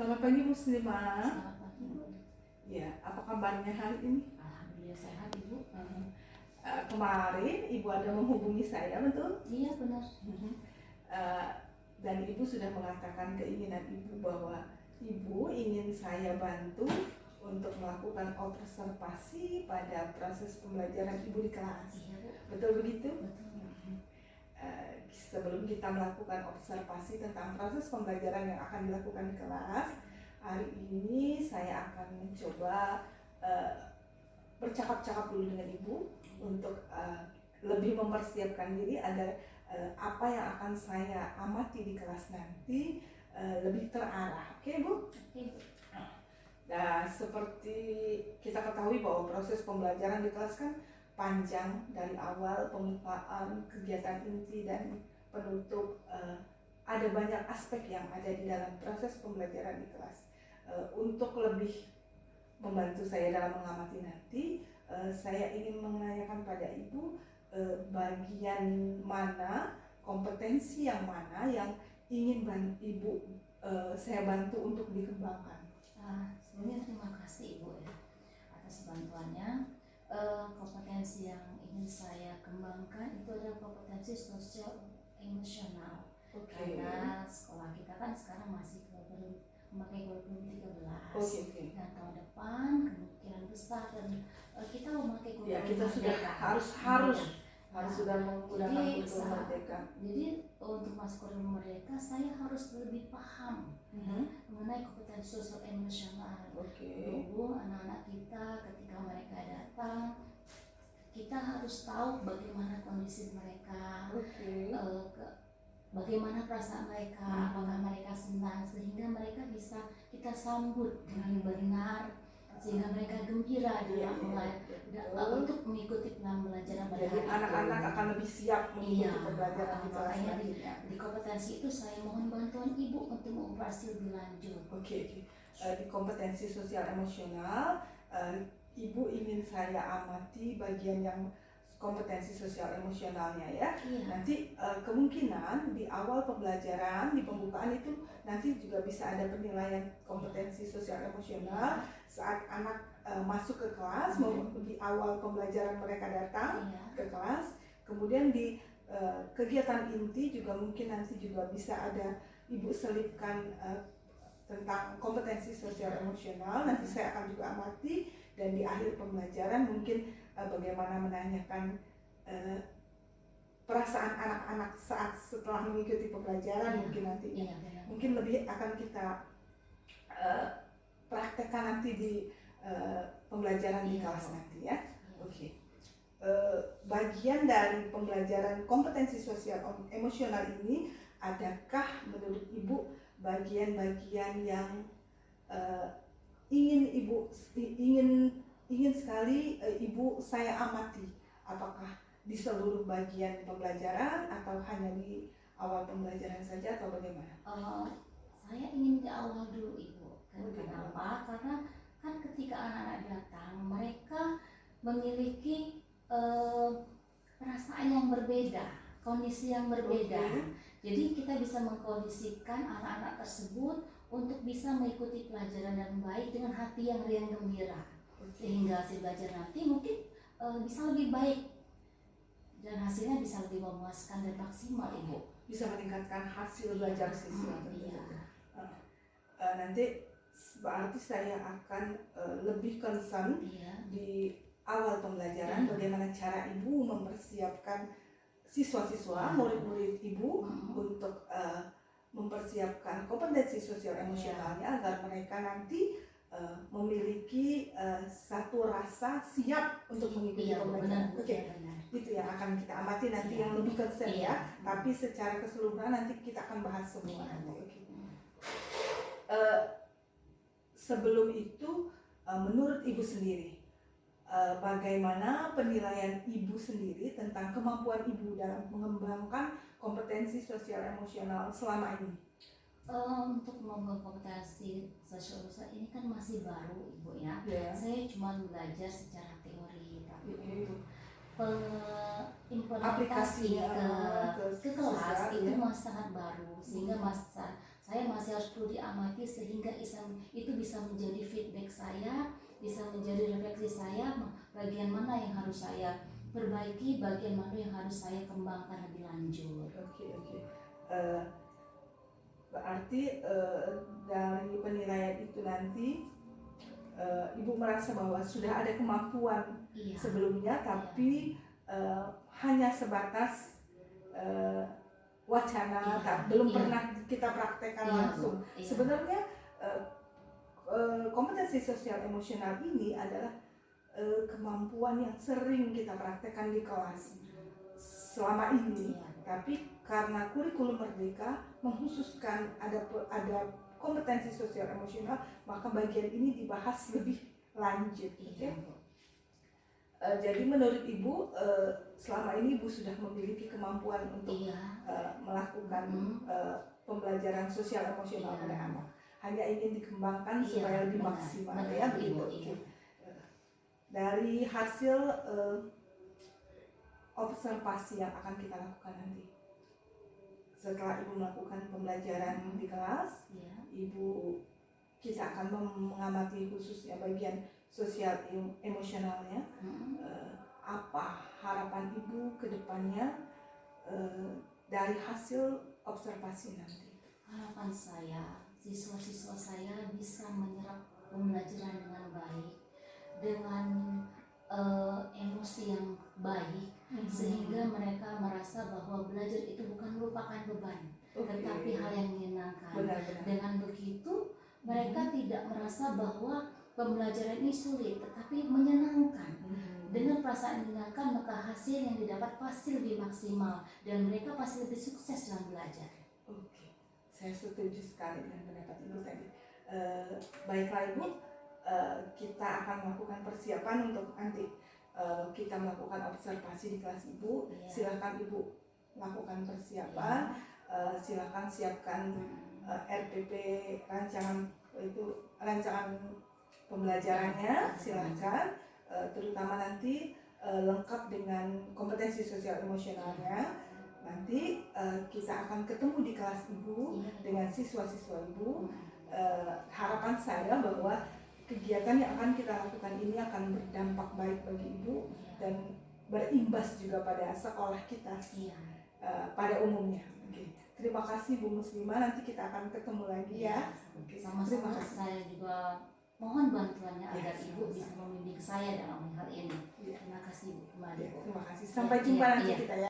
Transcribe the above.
Selamat pagi Muslimah. Selamat pagi, Bu. Ya, apa kabarnya hari ini? Alhamdulillah sehat, Ibu. Kemarin Ibu ada menghubungi saya, betul? Iya, benar. Uh, dan Ibu sudah mengatakan keinginan Ibu bahwa Ibu ingin saya bantu untuk melakukan observasi pada proses pembelajaran Ibu di kelas. Iya, Bu. Betul begitu? Betul. Sebelum kita melakukan observasi tentang proses pembelajaran yang akan dilakukan di kelas, hari ini saya akan mencoba bercakap-cakap dulu dengan Ibu untuk lebih mempersiapkan diri agar apa yang akan saya amati di kelas nanti lebih terarah. Oke, Bu? Oke, Bu. Nah, seperti kita ketahui bahwa proses pembelajaran di kelas kan panjang, dari awal pembukaan, kegiatan inti dan penutup. Ada banyak aspek yang ada di dalam proses pembelajaran di kelas. Untuk lebih membantu saya dalam mengamati nanti, saya ingin menanyakan pada Ibu bagian mana, kompetensi yang mana yang ingin Ibu saya bantu untuk dikembangkan. Sebelumnya terima kasih, Ibu, ya, atas bantuannya. Kompetensi yang ingin saya kembangkan itu adalah kompetensi sosial emosional. Karena sekolah kita kan sekarang masih belum memakai kurikulum 13. Dan tahun depan kemungkinan besar dan kita memakai kurikulum kita sudah harus sudah menggunakan kurikulum merdeka. Jadi untuk masuk kurikulum merdeka saya harus lebih paham mengenai kompetensi sosial emosional. Dulu anak-anak kita ketika mereka datang, kita harus tahu bagaimana kondisi mereka, bagaimana perasaan mereka, apakah mereka senang, sehingga mereka bisa kita sambut dengan benar, sehingga mereka gembira untuk mengikuti pembelajaran pada hari itu. Anak-anak akan lebih siap mengikuti pembelajaran di kelas selanjutnya. Di kompetensi itu saya mohon bantuan Ibu untuk mengoperasi lebih lanjut. Di kompetensi sosial emosional, Ibu ingin saya amati bagian yang kompetensi sosial emosionalnya, ya. Nanti kemungkinan di awal pembelajaran, di pembukaan itu nanti juga bisa ada penilaian kompetensi sosial emosional saat anak masuk ke kelas, di awal pembelajaran mereka datang ke kelas. Kemudian di kegiatan inti juga mungkin nanti juga bisa ada Ibu selipkan tentang kompetensi sosial emosional. Nanti saya akan juga amati, dan di akhir pembelajaran mungkin bagaimana menanyakan perasaan anak-anak saat setelah mengikuti pembelajaran. Mungkin nanti mungkin lebih akan kita praktekkan nanti di pembelajaran di kelas nanti, ya. Bagian dari pembelajaran kompetensi sosial emosional ini, adakah menurut Ibu bagian-bagian yang ingin sekali Ibu saya amati, apakah di seluruh bagian pembelajaran atau hanya di awal pembelajaran saja, atau bagaimana? Saya ingin di awal dulu, Ibu. Kenapa? Karena kan ketika anak-anak datang, mereka memiliki perasaan yang berbeda, kondisi yang berbeda. Jadi kita bisa mengkondisikan anak-anak tersebut untuk bisa mengikuti pelajaran yang baik dengan hati yang riang gembira, sehingga hasil belajar nanti mungkin bisa lebih baik dan hasilnya bisa lebih memuaskan dan maksimal, Ibu. Bisa meningkatkan hasil belajar siswa. Nanti berarti saya akan lebih concern di awal pembelajaran, bagaimana cara Ibu mempersiapkan siswa-siswa, murid-murid Ibu untuk mempersiapkan kompetensi sosial emosionalnya agar mereka nanti memiliki satu rasa siap untuk mengikuti pembelajaran. Itu yang akan kita amati nanti, yang lebih concern, ya. Tapi secara keseluruhan nanti kita akan bahas semua. Sebelum itu, menurut Ibu sendiri, bagaimana penilaian Ibu sendiri tentang kemampuan Ibu dalam mengembangkan kompetensi sosial emosional selama ini? Untuk mengembangkan kompetensi sosial emosional ini kan masih baru, Ibu, ya. Saya cuma belajar secara teori, tapi untuk implementasi ke kelas itu masih sangat baru, sehingga saya masih harus perlu diamati sehingga itu bisa menjadi feedback saya, bisa menjadi refleksi saya, bagian mana yang harus saya perbaiki, bagian mana yang harus saya kembangkan lebih lanjut. Oke. Berarti dari penilaian itu nanti Ibu merasa bahwa sudah ada kemampuan sebelumnya, tapi hanya sebatas wacana, belum pernah kita praktekkan langsung. Sebenarnya kompetensi sosial emosional ini adalah kemampuan yang sering kita praktekkan di kelas selama ini, tapi karena kurikulum Merdeka mengkhususkan ada kompetensi sosial emosional, maka bagian ini dibahas lebih lanjut. Jadi menurut Ibu, selama ini Ibu sudah memiliki kemampuan untuk melakukan pembelajaran sosial emosional pada anak. Hanya ingin dikembangkan supaya lebih maksimal, ya begitu. Dari hasil observasi yang akan kita lakukan nanti, setelah Ibu melakukan pembelajaran di kelas, kita akan mengamati khususnya bagian sosial emosionalnya. Apa harapan Ibu ke depannya dari hasil observasi nanti? Harapan saya, siswa-siswa saya bisa menyerap pembelajaran dengan baik, dengan emosi yang baik, sehingga mereka merasa bahwa belajar itu bukan merupakan beban, tetapi hal yang menyenangkan. Dengan begitu mereka tidak merasa bahwa pembelajaran ini sulit, tetapi menyenangkan. Dengan perasaan menyenangkan, maka hasil yang didapat pasti lebih maksimal dan mereka pasti lebih sukses dalam belajar. Oke, saya setuju sekali dengan pendapat Ibu tadi. Baiklah Ibu, kita akan melakukan persiapan untuk nanti kita melakukan observasi di kelas Ibu. Silakan Ibu lakukan persiapan, silakan siapkan RPP rancangan pembelajarannya, silakan, terutama nanti lengkap dengan kompetensi sosial emosionalnya. Nanti kita akan ketemu di kelas Ibu dengan siswa-siswa Ibu. Harapan saya bahwa kegiatan yang akan kita lakukan ini akan berdampak baik bagi Ibu dan berimbas juga pada sekolah kita pada umumnya. Terima kasih Bu Muslimah, nanti kita akan ketemu lagi ya. Sama-sama, saya juga mohon bantuannya agar Ibu bisa membimbing saya dalam hal ini. Terima kasih Bu. Terima kasih. Sampai jumpa nanti kita ya.